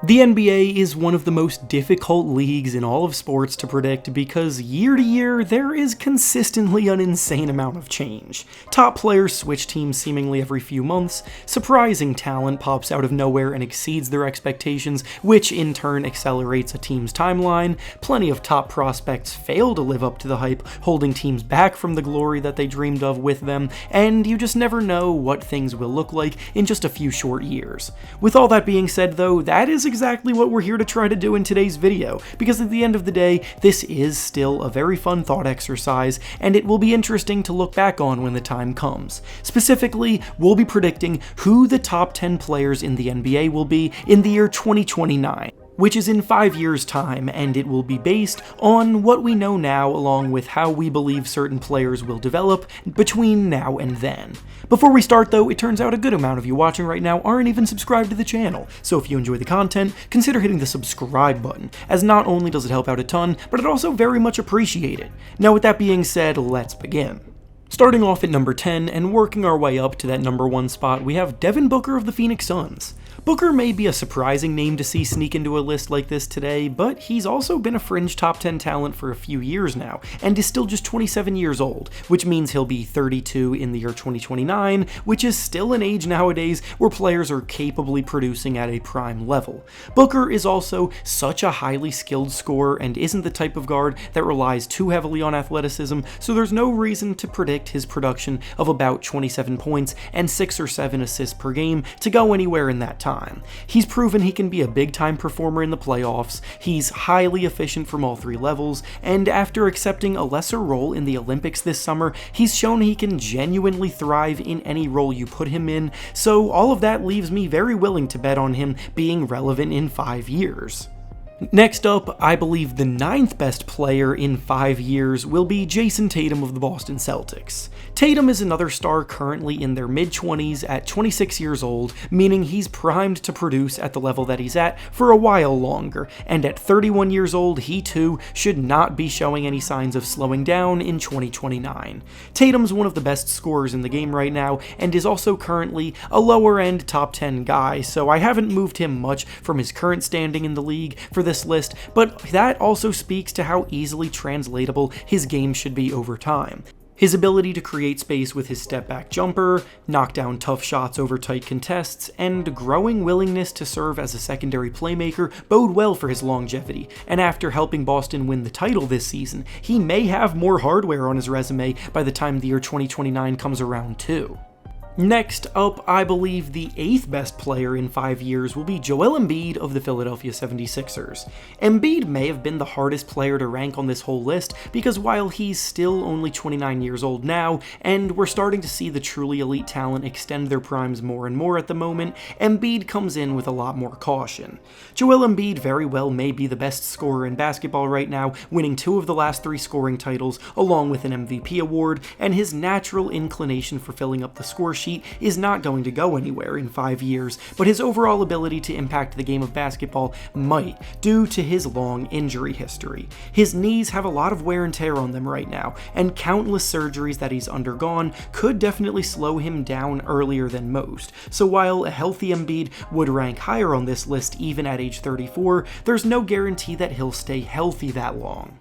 The NBA is one of the most difficult leagues in all of sports to predict because year to year there is consistently an insane amount of change. Top players switch teams seemingly every few months, surprising talent pops out of nowhere and exceeds their expectations, which in turn accelerates a team's timeline, plenty of top prospects fail to live up to the hype, holding teams back from the glory that they dreamed of with them, and you just never know what things will look like in just a few short years. With all that being said though, that is exactly what we're here to try to do in today's video, because at the end of the day, this is still a very fun thought exercise, and it will be interesting to look back on when the time comes. Specifically, we'll be predicting who the top 10 players in the NBA will be in the year 2029. Which is in 5 years' time, and it will be based on what we know now along with how we believe certain players will develop between now and then. Before we start though, it turns out a good amount of you watching right now aren't even subscribed to the channel, so if you enjoy the content, consider hitting the subscribe button, as not only does it help out a ton, but I'd also very much appreciate it. Now with that being said, let's begin. Starting off at number 10 and working our way up to that number 1 spot, we have Devon Booker of the Phoenix Suns. Booker may be a surprising name to see sneak into a list like this today, but he's also been a fringe top 10 talent for a few years now, and is still just 27 years old, which means he'll be 32 in the year 2029, which is still an age nowadays where players are capably producing at a prime level. Booker is also such a highly skilled scorer and isn't the type of guard that relies too heavily on athleticism, so there's no reason to predict his production of about 27 points and 6 or 7 assists per game to go anywhere in that time. He's proven he can be a big-time performer in the playoffs, he's highly efficient from all 3 levels, and after accepting a lesser role in the Olympics this summer, he's shown he can genuinely thrive in any role you put him in, so all of that leaves me very willing to bet on him being relevant in 5 years. Next up, I believe the 9th best player in 5 years will be Jayson Tatum of the Boston Celtics. Tatum is another star currently in their mid-20s at 26 years old, meaning he's primed to produce at the level that he's at for a while longer, and at 31 years old, he too should not be showing any signs of slowing down in 2029. Tatum's one of the best scorers in the game right now, and is also currently a lower-end top 10 guy, so I haven't moved him much from his current standing in the league for this list, but that also speaks to how easily translatable his game should be over time. His ability to create space with his step-back jumper, knock down tough shots over tight contests, and growing willingness to serve as a secondary playmaker bode well for his longevity, and after helping Boston win the title this season, he may have more hardware on his resume by the time the year 2029 comes around too. Next up, I believe the 8th best player in 5 years will be Joel Embiid of the Philadelphia 76ers. Embiid may have been the hardest player to rank on this whole list because while he's still only 29 years old now, and we're starting to see the truly elite talent extend their primes more and more at the moment, Embiid comes in with a lot more caution. Joel Embiid very well may be the best scorer in basketball right now, winning 2 of the last 3 scoring titles along with an MVP award, and his natural inclination for filling up the score sheet is not going to go anywhere in 5 years, but his overall ability to impact the game of basketball might, due to his long injury history. His knees have a lot of wear and tear on them right now, and countless surgeries that he's undergone could definitely slow him down earlier than most, so while a healthy Embiid would rank higher on this list even at age 34, there's no guarantee that he'll stay healthy that long.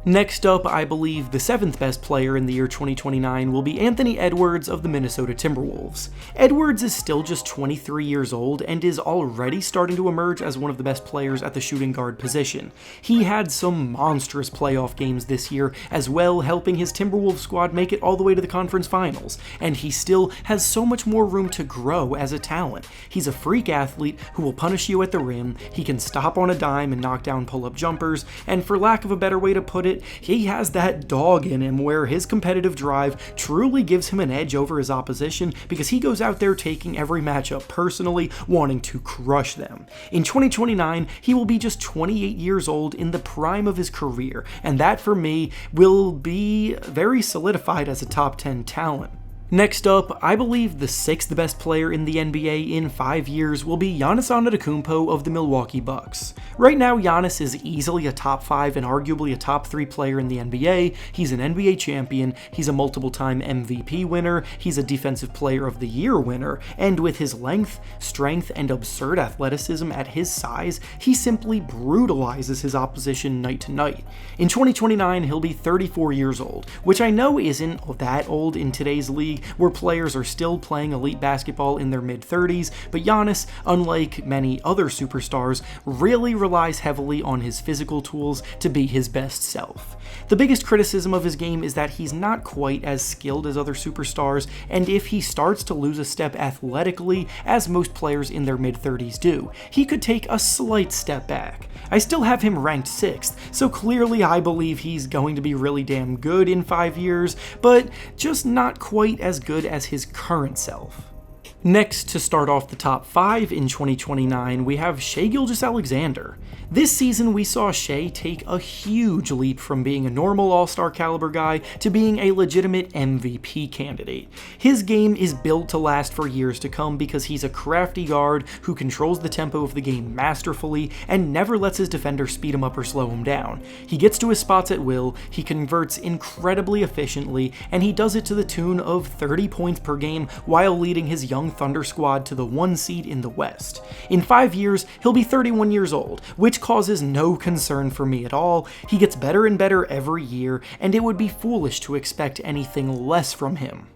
Next up, I believe the 7th best player in the year 2029 will be Anthony Edwards of the Minnesota Timberwolves. Edwards is still just 23 years old and is already starting to emerge as one of the best players at the shooting guard position. He had some monstrous playoff games this year as well, helping his Timberwolves squad make it all the way to the conference finals, and he still has so much more room to grow as a talent. He's a freak athlete who will punish you at the rim, he can stop on a dime and knock down pull-up jumpers, and for lack of a better way to put it, he has that dog in him where his competitive drive truly gives him an edge over his opposition because he goes out there taking every matchup personally, wanting to crush them. In 2029, he will be just 28 years old in the prime of his career, and that for me will be very solidified as a top 10 talent. Next up, I believe the 6th best player in the NBA in 5 years will be Giannis Antetokounmpo of the Milwaukee Bucks. Right now, Giannis is easily a top 5 and arguably a top 3 player in the NBA. He's an NBA champion, he's a multiple-time MVP winner, he's a Defensive Player of the Year winner, and with his length, strength, and absurd athleticism at his size, he simply brutalizes his opposition night to night. In 2029, he'll be 34 years old, which I know isn't that old in today's league, where players are still playing elite basketball in their mid-30s, but Giannis, unlike many other superstars, really relies heavily on his physical tools to be his best self. The biggest criticism of his game is that he's not quite as skilled as other superstars, and if he starts to lose a step athletically, as most players in their mid-30s do, he could take a slight step back. I still have him ranked 6th, so clearly I believe he's going to be really damn good in 5 years, but just not quite as good as his current self. Next, to start off the top 5 in 2029, we have Shai Gilgeous-Alexander. This season, we saw Shai take a huge leap from being a normal all-star caliber guy to being a legitimate MVP candidate. His game is built to last for years to come because he's a crafty guard who controls the tempo of the game masterfully and never lets his defender speed him up or slow him down. He gets to his spots at will, he converts incredibly efficiently, and he does it to the tune of 30 points per game while leading his young Thunder squad to the 1 seed in the West. In 5 years, he'll be 31 years old, which causes no concern for me at all. He gets better and better every year, and it would be foolish to expect anything less from him.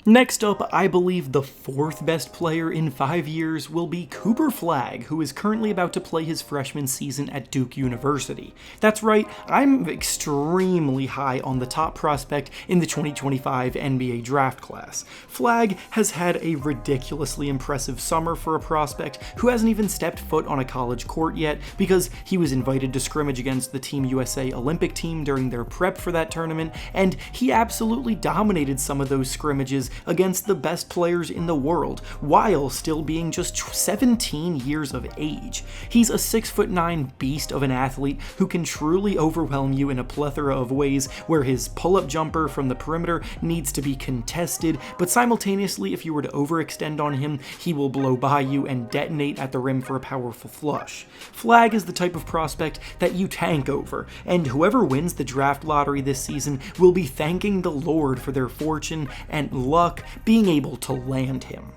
Next up, I believe the 4th best player in 5 years will be Cooper Flagg, who is currently about to play his freshman season at Duke University. That's right, I'm extremely high on the top prospect in the 2025 NBA draft class. Flagg has had a ridiculously impressive summer for a prospect who hasn't even stepped foot on a college court yet because he was invited to scrimmage against the Team USA Olympic team during their prep for that tournament, and he absolutely dominated some of those scrimmages against the best players in the world, while still being just 17 years of age. He's a 6'9" beast of an athlete who can truly overwhelm you in a plethora of ways, where his pull-up jumper from the perimeter needs to be contested, but simultaneously, if you were to overextend on him, he will blow by you and detonate at the rim for a powerful flush. Flagg is the type of prospect that you tank over, and whoever wins the draft lottery this season will be thanking the Lord for their fortune and luck being able to land him.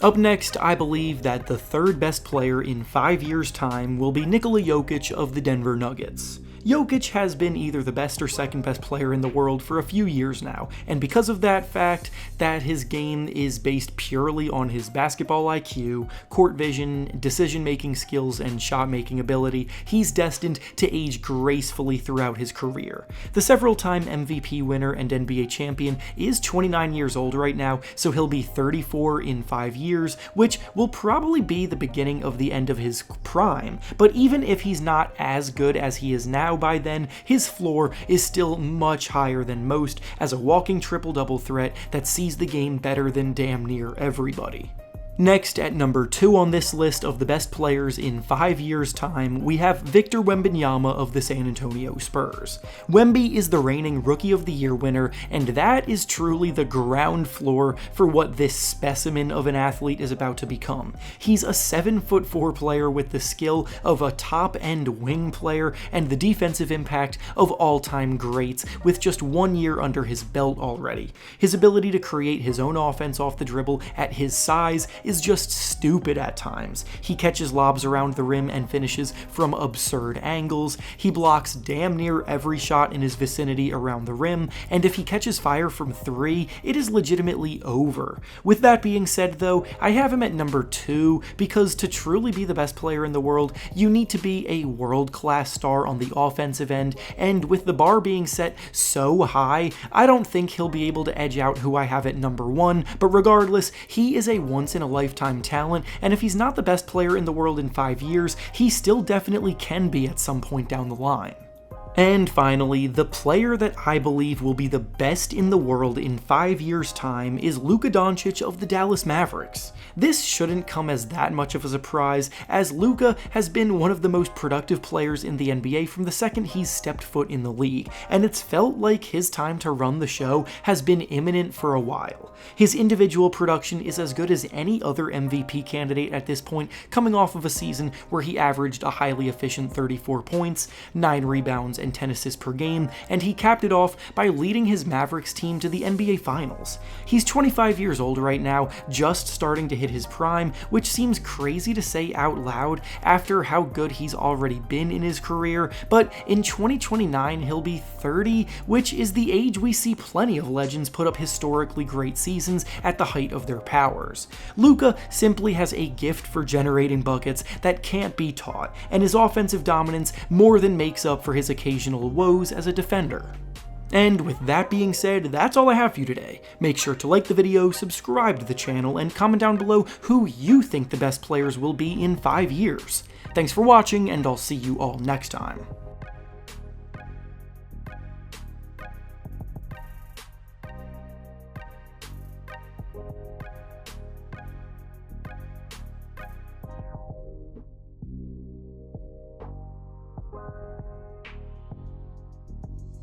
Up next, I believe that the 3rd best player in 5 years' time will be Nikola Jokic of the Denver Nuggets. Jokic has been either the best or 2nd best player in the world for a few years now, and because of that fact that his game is based purely on his basketball IQ, court vision, decision-making skills, and shot-making ability, he's destined to age gracefully throughout his career. The several-time MVP winner and NBA champion is 29 years old right now, so he'll be 34 in 5 years, which will probably be the beginning of the end of his prime, but even if he's not as good as he is now by then, his floor is still much higher than most as a walking triple-double threat that sees the game better than damn near everybody. Next, at number 2 on this list of the best players in 5 years' time, we have Victor Wembanyama of the San Antonio Spurs. Wemby is the reigning Rookie of the Year winner, and that is truly the ground floor for what this specimen of an athlete is about to become. He's a 7'4" player with the skill of a top-end wing player and the defensive impact of all-time greats, with just 1 year under his belt already. His ability to create his own offense off the dribble at his size is just stupid at times. He catches lobs around the rim and finishes from absurd angles. He blocks damn near every shot in his vicinity around the rim, and if he catches fire from 3, it is legitimately over. With that being said though, I have him at number 2 because to truly be the best player in the world, you need to be a world-class star on the offensive end, and with the bar being set so high, I don't think he'll be able to edge out who I have at number 1, but regardless, he is a once-in-a-lifetime talent, and if he's not the best player in the world in 5 years, he still definitely can be at some point down the line. And finally, the player that I believe will be the best in the world in 5 years' time is Luka Doncic of the Dallas Mavericks. This shouldn't come as that much of a surprise, as Luka has been one of the most productive players in the NBA from the second he's stepped foot in the league, and it's felt like his time to run the show has been imminent for a while. His individual production is as good as any other MVP candidate at this point, coming off of a season where he averaged a highly efficient 34 points, 9 rebounds, and 10 assists per game, and he capped it off by leading his Mavericks team to the NBA Finals. He's 25 years old right now, just starting to hit his prime, which seems crazy to say out loud after how good he's already been in his career, but in 2029 he'll be 30, which is the age we see plenty of legends put up historically great seasons at the height of their powers. Luka simply has a gift for generating buckets that can't be taught, and his offensive dominance more than makes up for his occasional woes as a defender. And with that being said, that's all I have for you today. Make sure to like the video, subscribe to the channel, and comment down below who you think the best players will be in 5 years. Thanks for watching, and I'll see you all next time.